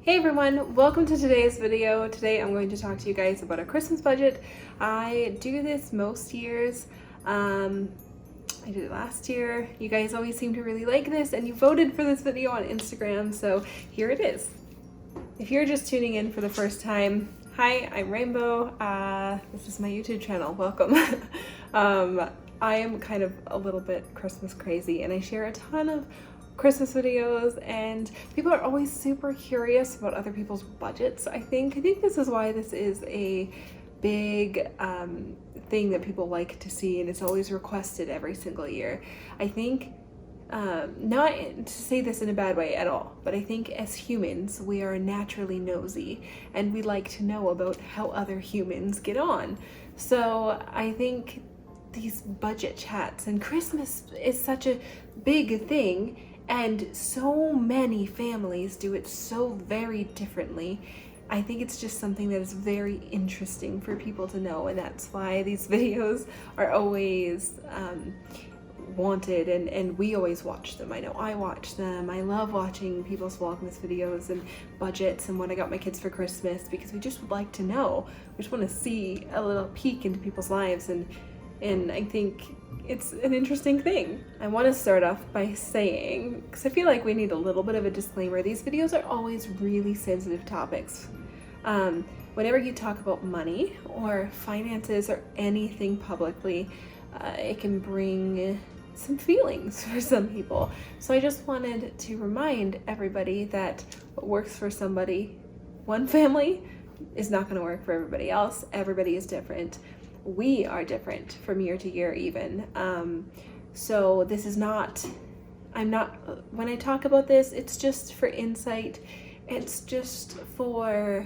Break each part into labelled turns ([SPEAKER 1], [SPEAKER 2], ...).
[SPEAKER 1] Hey everyone, welcome to today's video. Today I'm going to talk to you guys about a Christmas budget. I do this most years. I did it last year. You guys always seem to really like this and you voted for this video on Instagram, so here it is. If you're just tuning in for the first time, hi, I'm Rainbow. This is my YouTube channel. Welcome. I am kind of a little bit Christmas crazy and I share a ton of Christmas videos and people are always super curious about other people's budgets. I think this is why this is a big thing that people like to see, and it's always requested every single year. I think not to say this in a bad way at all, but I think as humans we are naturally nosy and we like to know about how other humans get on. So I think these budget chats, and Christmas is such a big thing and so many families do it so very differently. I think it's just something that is very interesting for people to know, and that's why these videos are always wanted, and we always watch them. I know I watch them. I love watching people's Vlogmas videos and budgets and what I got my kids for Christmas, because we just would like to know. We just want to see a little peek into people's lives, and I think it's an interesting thing. I want to start off by saying, because I feel like we need a little bit of a disclaimer, these videos are always really sensitive topics. Whenever you talk about money or finances or anything publicly, it can bring some feelings for some people. So I just wanted to remind everybody that what works for somebody, one family, is not going to work for everybody else. Everybody is different. We are different from year to year even. So this is not, when I talk about this, it's just for insight. It's just for,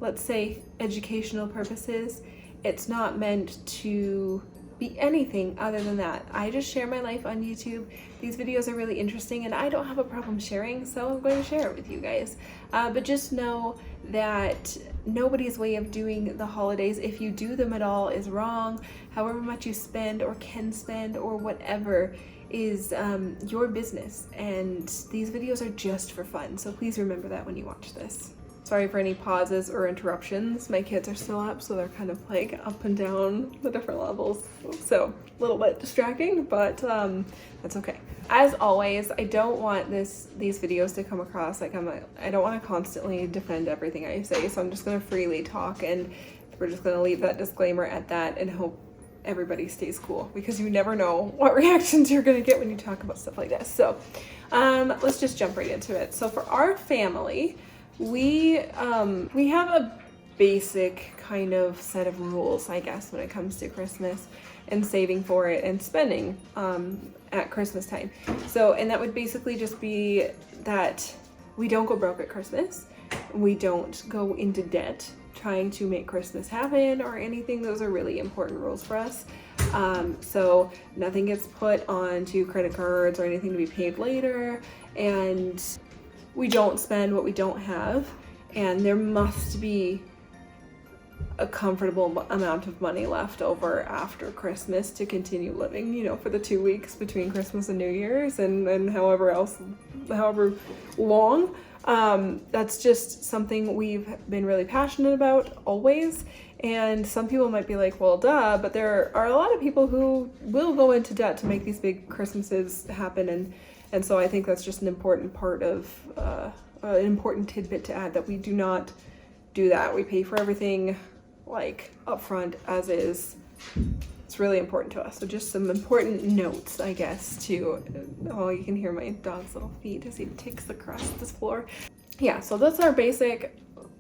[SPEAKER 1] let's say, educational purposes. It's not meant to be anything other than that. I just share my life on YouTube. These videos are really interesting and I don't have a problem sharing, so I'm going to share it with you guys. But just know that nobody's way of doing the holidays, if you do them at all, is wrong. However much you spend or can spend or whatever is your business, and these videos are just for fun. So please remember that when you watch this. Sorry for any pauses or interruptions. My kids are still up, so they're kind of like up and down the different levels. So a little bit distracting, but that's okay. As always, I don't want these videos to come across like I don't want to constantly defend everything I say, so I'm just going to freely talk, and we're just going to leave that disclaimer at that and hope everybody stays cool, because you never know what reactions you're going to get when you talk about stuff like this. So let's just jump right into it. So for our family, we have a basic kind of set of rules, I guess, when it comes to Christmas and saving for it and spending at Christmas time. So, and that would basically just be that we don't go broke at Christmas. We don't go into debt trying to make Christmas happen or anything. Those are really important rules for us. So nothing gets put onto credit cards or anything to be paid later, and we don't spend what we don't have, and there must be a comfortable amount of money left over after Christmas to continue living, you know, for the 2 weeks between Christmas and New Year's, and however long. That's just something we've been really passionate about always. And some people might be like, well, duh, but there are a lot of people who will go into debt to make these big Christmases happen, and so I think that's just an important part of, an important tidbit to add, that we do not do that. We pay for everything like upfront as is. It's really important to us. So just some important notes, I guess, to, oh, you can hear my dog's little feet as he ticks across this floor. Yeah, so that's our basic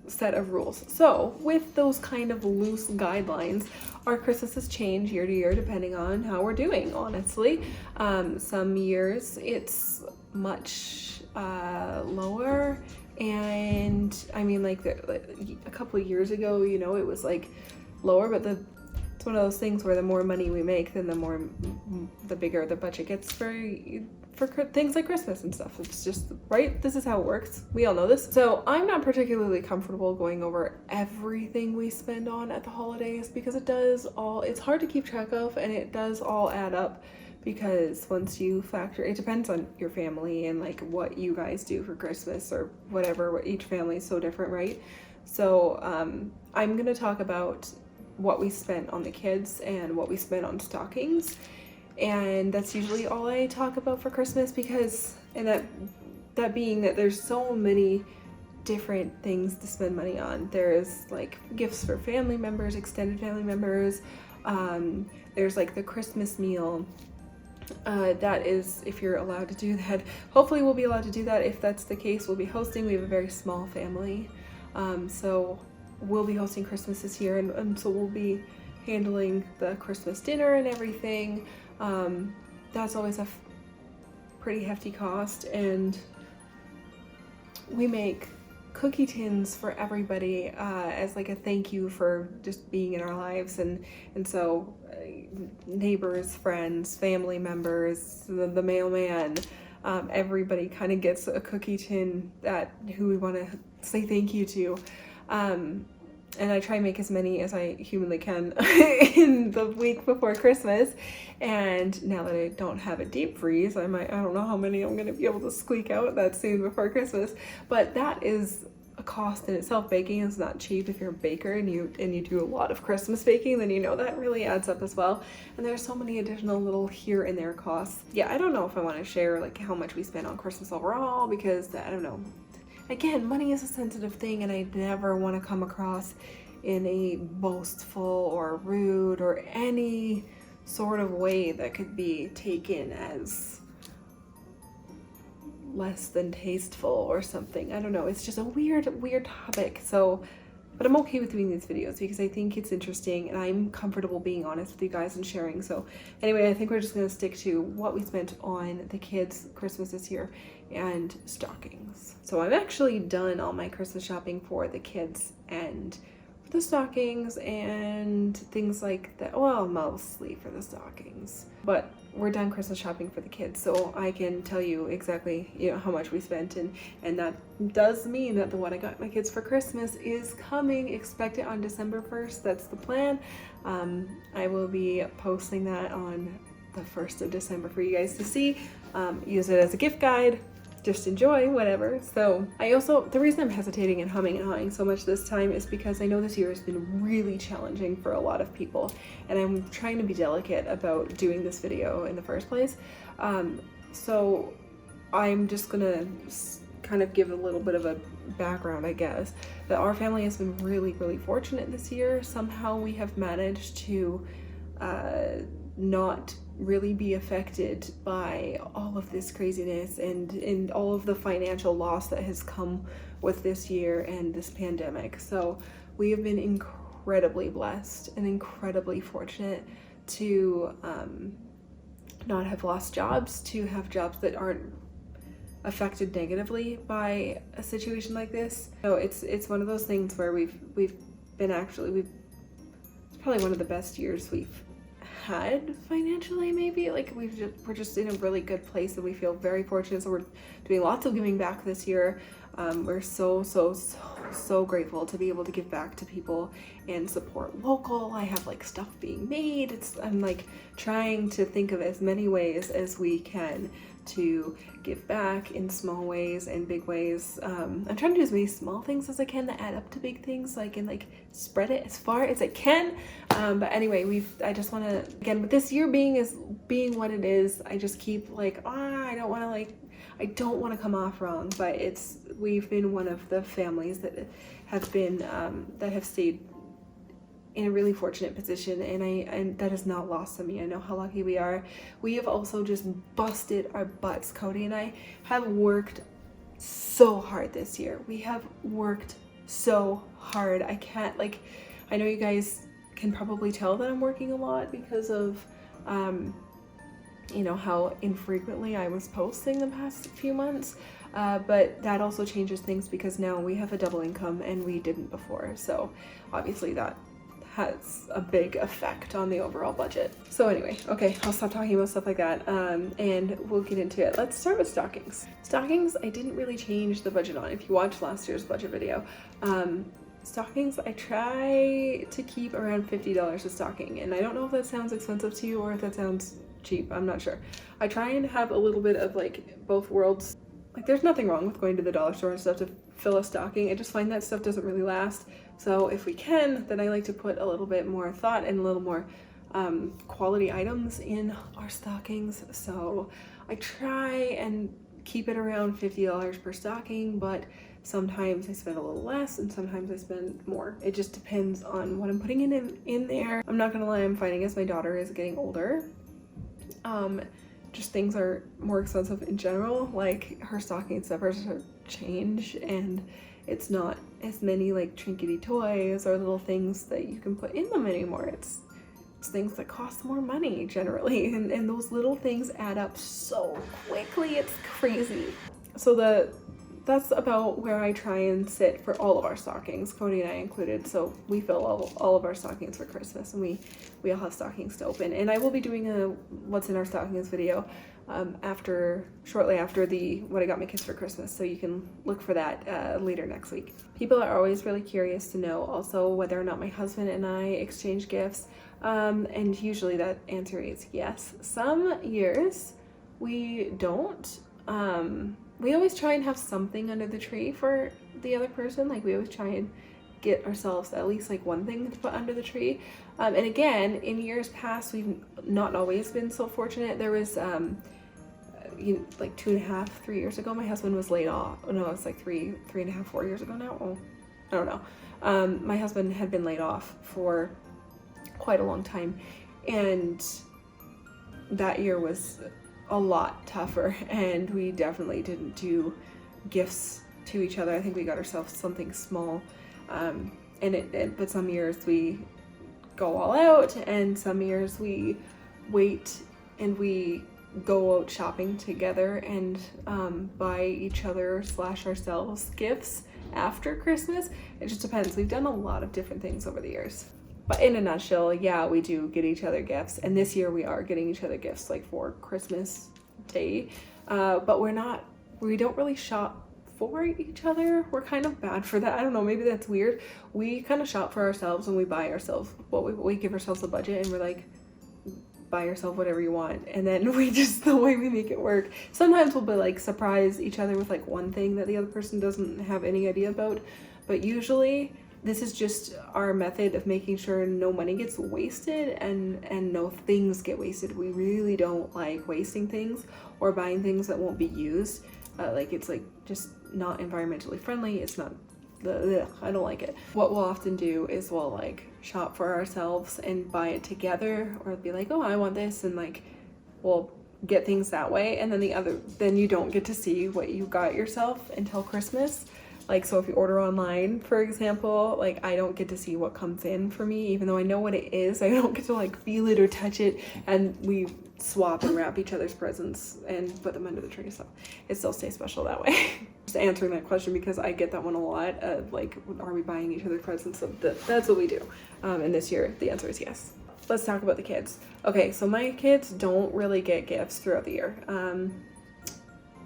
[SPEAKER 1] set of rules. So with those kind of loose guidelines, our Christmases change year to year depending on how we're doing, honestly. Some years it's much lower, and I mean, like a couple of years ago, you know, it was like lower, but it's one of those things where the more money we make, then the bigger the budget gets for things like Christmas and stuff. It's just, right? This is how it works. We all know this. So I'm not particularly comfortable going over everything we spend on at the holidays, because it's hard to keep track of, and it does all add up because once you factor, it depends on your family and like what you guys do for Christmas or whatever. Each family is so different, right? So I'm gonna talk about what we spent on the kids and what we spent on stockings, and that's usually all I talk about for Christmas, because, and that being that there's so many different things to spend money on. There's like gifts for family members, extended family members, there's like the Christmas meal. That is, if you're allowed to do that. Hopefully we'll be allowed to do that. If that's the case, we'll be hosting. We have a very small family, so we'll be hosting Christmas this year, and so we'll be handling the Christmas dinner and everything. That's always a pretty hefty cost, and we make cookie tins for everybody as like a thank you for just being in our lives, and so neighbors, friends, family members, the mailman, everybody kind of gets a cookie tin that who we want to say thank you to, and I try and make as many as I humanly can in the week before Christmas. And now that I don't have a deep freeze, I don't know how many I'm gonna be able to squeak out that soon before Christmas, but that is a cost in itself. Baking is not cheap. If you're a baker and you do a lot of Christmas baking, then you know that really adds up as well. And there's so many additional little here and there costs. Yeah, I don't know if I want to share like how much we spent on Christmas overall, because I don't know. Again, money is a sensitive thing, and I never want to come across in a boastful or rude or any sort of way that could be taken as less than tasteful or something. I don't know. It's just a weird topic. So, but I'm okay with doing these videos because I think it's interesting and I'm comfortable being honest with you guys and sharing. So anyway, I think we're just going to stick to what we spent on the kids' Christmas this year and stockings. So I've actually done all my Christmas shopping for the kids and for the stockings and things like that. Well, mostly for the stockings, but we're done Christmas shopping for the kids, so I can tell you exactly, you know, how much we spent, and that does mean that the what I got my kids for Christmas is coming. Expect it on December 1st. That's the plan. I will be posting that on the 1st of December for you guys to see. Use it as a gift guide. Just enjoy, whatever. So I also, the reason I'm hesitating and humming and hawing so much this time is because I know this year has been really challenging for a lot of people, and I'm trying to be delicate about doing this video in the first place. So I'm just gonna kind of give a little bit of a background, I guess, that our family has been really fortunate this year. Somehow we have managed to not really be affected by all of this craziness and all of the financial loss that has come with this year and this pandemic. So we have been incredibly blessed and incredibly fortunate to not have lost jobs, to have jobs that aren't affected negatively by a situation like this. So it's one of those things where we've been actually, it's probably one of the best years we've had financially, maybe. Like we're just in a really good place and we feel very fortunate. So we're doing lots of giving back this year. We're so grateful to be able to give back to people and support local. I have like stuff being made. I'm like trying to think of as many ways as we can to give back in small ways and big ways. I'm trying to do as many small things as I can that add up to big things, so I can like spread it as far as I can. But anyway, I just want to, again, with this year being what it is, I just keep like, I don't want to come off wrong, but we've been one of the families that have been that have stayed in a really fortunate position, and that is not lost on me. I know how lucky we are. We have also just busted our butts. Cody and I have worked so hard this year. We have worked so hard. I know you guys can probably tell that I'm working a lot because of you know, how infrequently I was posting the past few months, but that also changes things because now we have a double income and we didn't before. So obviously that has a big effect on the overall budget. So anyway, okay, I'll stop talking about stuff like that, and we'll get into it. Let's start with stockings. Stockings, I didn't really change the budget on. If you watched last year's budget video, stockings, I try to keep around $50 a stocking, and I don't know if that sounds expensive to you or if that sounds cheap, I'm not sure. I try and have a little bit of like both worlds. Like there's nothing wrong with going to the dollar store and stuff to fill a stocking. I just find that stuff doesn't really last. So if we can, then I like to put a little bit more thought and a little more quality items in our stockings. So I try and keep it around $50 per stocking, but sometimes I spend a little less and sometimes I spend more. It just depends on what I'm putting in there. I'm not gonna lie, I'm finding as my daughter is getting older, just things are more expensive in general. Like her stocking stuffers change and it's not as many like trinkety toys or little things that you can put in them anymore. It's things that cost more money generally, and those little things add up so quickly, it's crazy. So that's about where I try and sit for all of our stockings, Cody and I included. So we fill all of our stockings for Christmas, and we all have stockings to open. And I will be doing a what's in our stockings video shortly after the what I got my kids for Christmas, so you can look for that later next week. People are always really curious to know also whether or not my husband and I exchange gifts, and usually that answer is yes. Some years we don't. We always try and have something under the tree for the other person. Like we always try and get ourselves at least like one thing to put under the tree. And again, in years past, we've not always been so fortunate. There was like 2.5, 3 years ago, my husband was laid off. Oh no, it's like 3.5, 4 years ago now. Oh, I don't know. My husband had been laid off for quite a long time, and that year was a lot tougher, and we definitely didn't do gifts to each other. I think we got ourselves something small, but some years we go all out, and some years we wait and we go out shopping together and buy each other / ourselves gifts after Christmas. It just depends. We've done a lot of different things over the years. But in a nutshell, yeah, we do get each other gifts. And this year we are getting each other gifts like for Christmas Day. But we don't really shop for each other. We're kind of bad for that. I don't know, maybe that's weird. We kind of shop for ourselves and we buy ourselves we give ourselves a budget, and we're like, buy yourself whatever you want. And then the way we make it work. Sometimes we'll be like surprise each other with like one thing that the other person doesn't have any idea about. But usually this is just our method of making sure no money gets wasted and no things get wasted. We really don't like wasting things or buying things that won't be used. Like it's like just not environmentally friendly. It's not I don't like it. What we'll often do is we'll like shop for ourselves and buy it together, or be like, oh, I want this, and like we'll get things that way. And then you don't get to see what you got yourself until Christmas. Like, so if you order online, for example, like I don't get to see what comes in for me, even though I know what it is. I don't get to like feel it or touch it, and we swap and wrap each other's presents and put them under the tree, so it still stays special that way. Just answering that question because I get that one a lot, like, are we buying each other presents? So that's what we do. And this year the answer is yes. Let's talk about the kids. Okay, so my kids don't really get gifts throughout the year.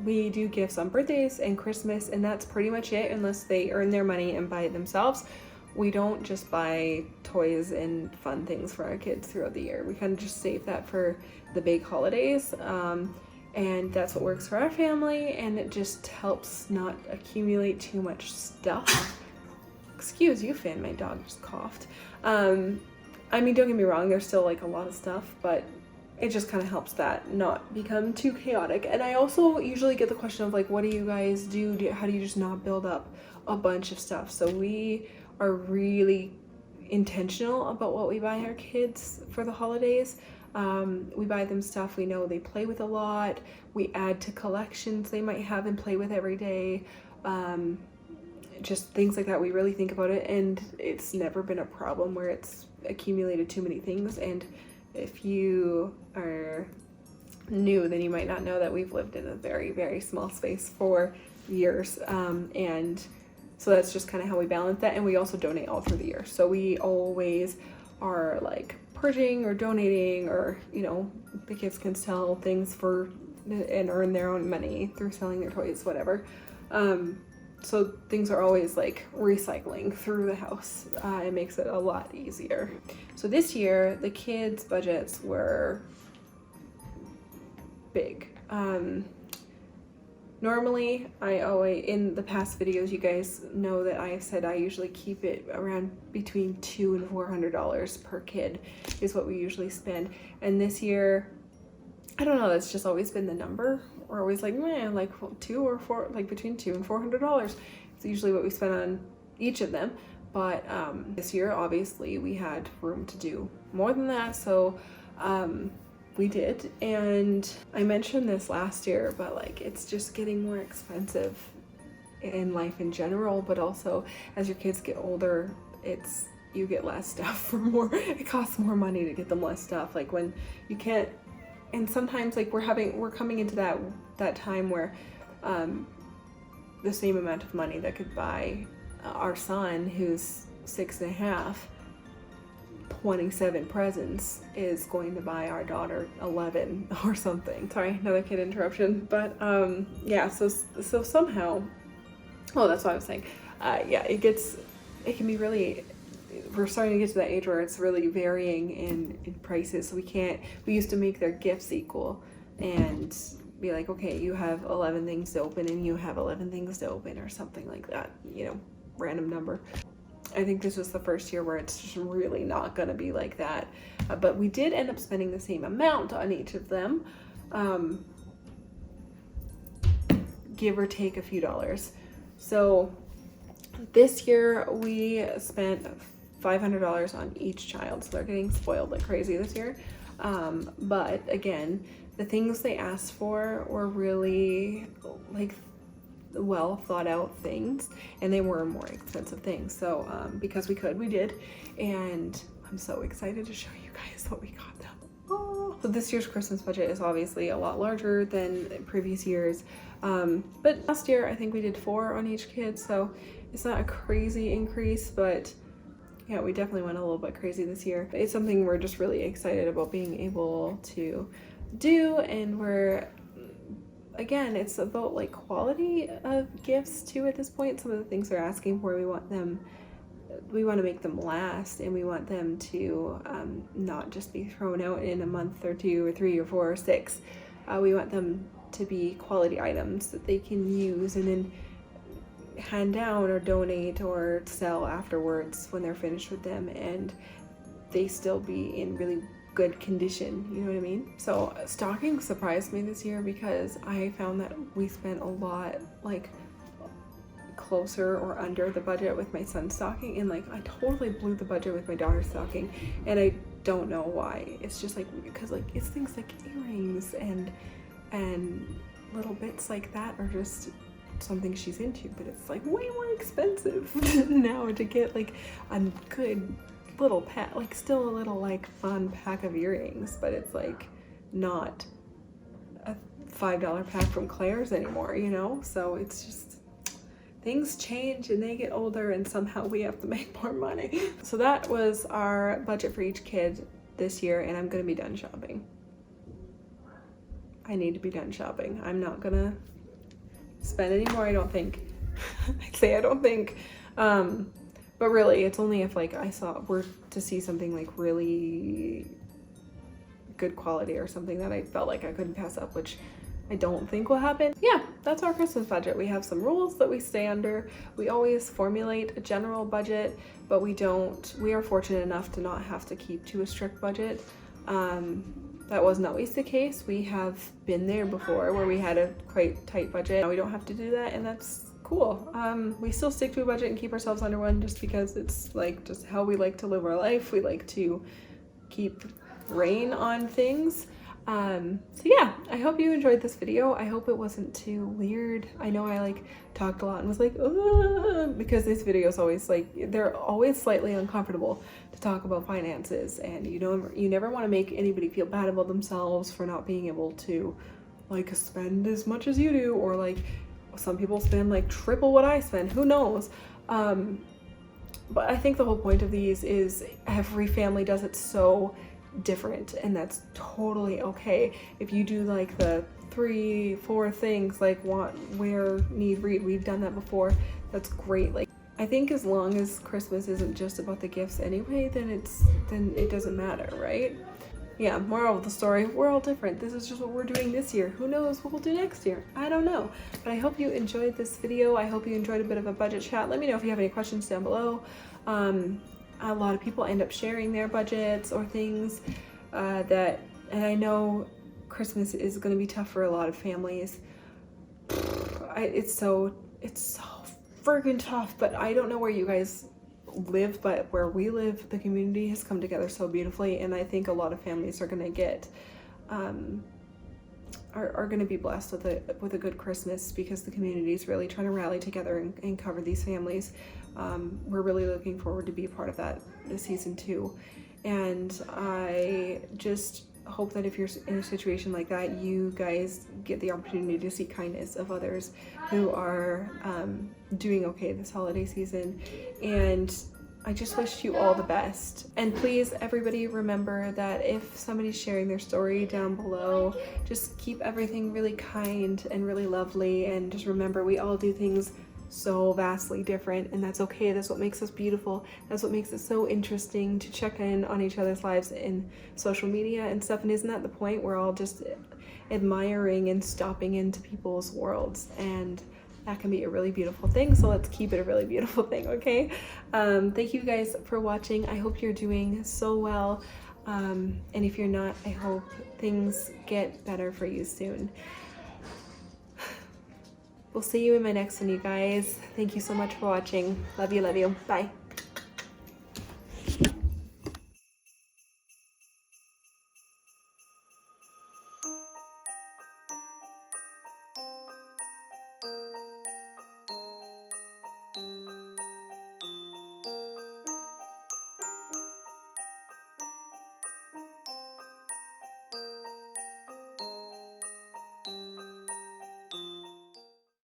[SPEAKER 1] We do gifts on birthdays and Christmas, and that's pretty much it, unless they earn their money and buy it themselves. We don't just buy toys and fun things for our kids throughout the year. We kind of just save that for the big holidays, and that's what works for our family, and it just helps not accumulate too much stuff. Excuse you, Finn, my dog just coughed. I mean, don't get me wrong, there's still like a lot of stuff, but it just kind of helps that not become too chaotic. And I also usually get the question of like, what do you guys do? How do you just not build up a bunch of stuff? So we are really intentional about what we buy our kids for the holidays. We buy them stuff we know they play with a lot. We add to collections they might have and play with every day. Just things like that. We really think about it, and it's never been a problem where it's accumulated too many things. And if you are new, then you might not know that we've lived in a very, very small space for years. And so that's just kind of how we balance that. And we also donate all through the year. So we always are like purging or donating, or, you know, the kids can sell things for and earn their own money through selling their toys, whatever. So things are always like recycling through the house. It makes it a lot easier. So this year, the kids' budgets were big. Normally, in the past videos, you guys know that I said I usually keep it around between $200 and $400 per kid is what we usually spend. And this year, I don't know, that's just always been the number. We're always like, man, like $2 or $4, like between $200 and $400. It's usually what we spend on each of them. But this year, obviously, we had room to do more than that. So we did. And I mentioned this last year, but like it's just getting more expensive in life in general. But also as your kids get older, you get less stuff for more. It costs more money to get them less stuff. Like when you can't. And sometimes like we're coming into that time where the same amount of money that could buy our son, who's 6.5, 27 presents is going to buy our daughter 11 or something. Sorry, another kid interruption. But yeah, so somehow, oh, that's what I was saying. Yeah, it can be really, we're starting to get to that age where it's really varying in prices. So we used to make their gifts equal and be like, okay, you have 11 things to open and you have 11 things to open or something like that, you know, random number. I think this was the first year where it's just really not gonna be like that. But we did end up spending the same amount on each of them, give or take a few dollars. So this year we spent $500 on each child, so they're getting spoiled like crazy this year. But again, the things they asked for were really like well thought out things, and they were more expensive things. So because we did, and I'm so excited to show you guys what we got them. Oh. So this year's Christmas budget is obviously a lot larger than previous years, but last year I think we did 4 on each kid, so it's not a crazy increase, but yeah, we definitely went a little bit crazy this year. It's something we're just really excited about being able to do, and again, it's about like quality of gifts too at this point. Some of the things they're asking for, we want to make them last, and we want them to not just be thrown out in a month or 2 or 3 or 4 or 6. We want them to be quality items that they can use and then hand down or donate or sell afterwards when they're finished with them, and they still be in really good condition, you know what I mean? So stockings surprised me this year because I found that we spent a lot like closer or under the budget with my son's stocking, and like I totally blew the budget with my daughter's stocking, and I don't know why. It's just like because like it's things like earrings and little bits like that are just something she's into, but it's like way more expensive now to get like a good little pack, like still a little like fun pack of earrings, but it's like not a $5 pack from Claire's anymore, you know? So it's just things change and they get older, and somehow we have to make more money. So that was our budget for each kid this year, and I'm gonna be done shopping. I need to be done shopping. I'm not gonna spend any more, I don't think. I'd say I don't think. But really, it's only if like were to see something like really good quality or something that I felt like I couldn't pass up, which I don't think will happen. Yeah, that's our Christmas budget. We have some rules that we stay under. We always formulate a general budget, but we are fortunate enough to not have to keep to a strict budget. That wasn't always the case. We have been there before where we had a quite tight budget. Now we don't have to do that, and that's cool. We still stick to a budget and keep ourselves under one just because it's like just how we like to live our life. We like to keep rein on things. So yeah, I hope you enjoyed this video. I hope it wasn't too weird. I know I like talked a lot and was like, because these videos always like, they're always slightly uncomfortable to talk about finances, and you never want to make anybody feel bad about themselves for not being able to like spend as much as you do, or like some people spend like triple what I spend, who knows? But I think the whole point of these is every family does it so different, and that's totally okay. If you do like the 3-4 things like want, wear, need, read, we've done that before, that's great. Like I think as long as Christmas isn't just about the gifts anyway, then it doesn't matter, right? yeah, moral of the story, we're all different. This is just what we're doing this year. Who knows what we'll do next year? I don't know. But I hope you enjoyed this video. I hope you enjoyed a bit of a budget chat. Let me know if you have any questions down below. A lot of people end up sharing their budgets or things and I know Christmas is going to be tough for a lot of families. It's so friggin' tough, but I don't know where you guys live, but where we live, the community has come together so beautifully, and I think a lot of families are going to get are going to be blessed with a good Christmas, because the community is really trying to rally together and cover these families. We're really looking forward to be a part of that this season too, and I just hope that if you're in a situation like that, you guys get the opportunity to see kindness of others who are doing okay this holiday season. And I just wish you all the best. And please, everybody, remember that if somebody's sharing their story down below, just keep everything really kind and really lovely, and just remember, we all do things so vastly different, and that's okay. That's what makes us beautiful. That's what makes it so interesting to check in on each other's lives in social media and stuff. And isn't that the point? We're all just admiring and stopping into people's worlds, and that can be a really beautiful thing. So let's keep it a really beautiful thing, okay? Thank you guys for watching. I hope you're doing so well, and if you're not, I hope things get better for you soon. We'll see you in my next one, you guys. Thank you so much for watching. Love you, love you. Bye.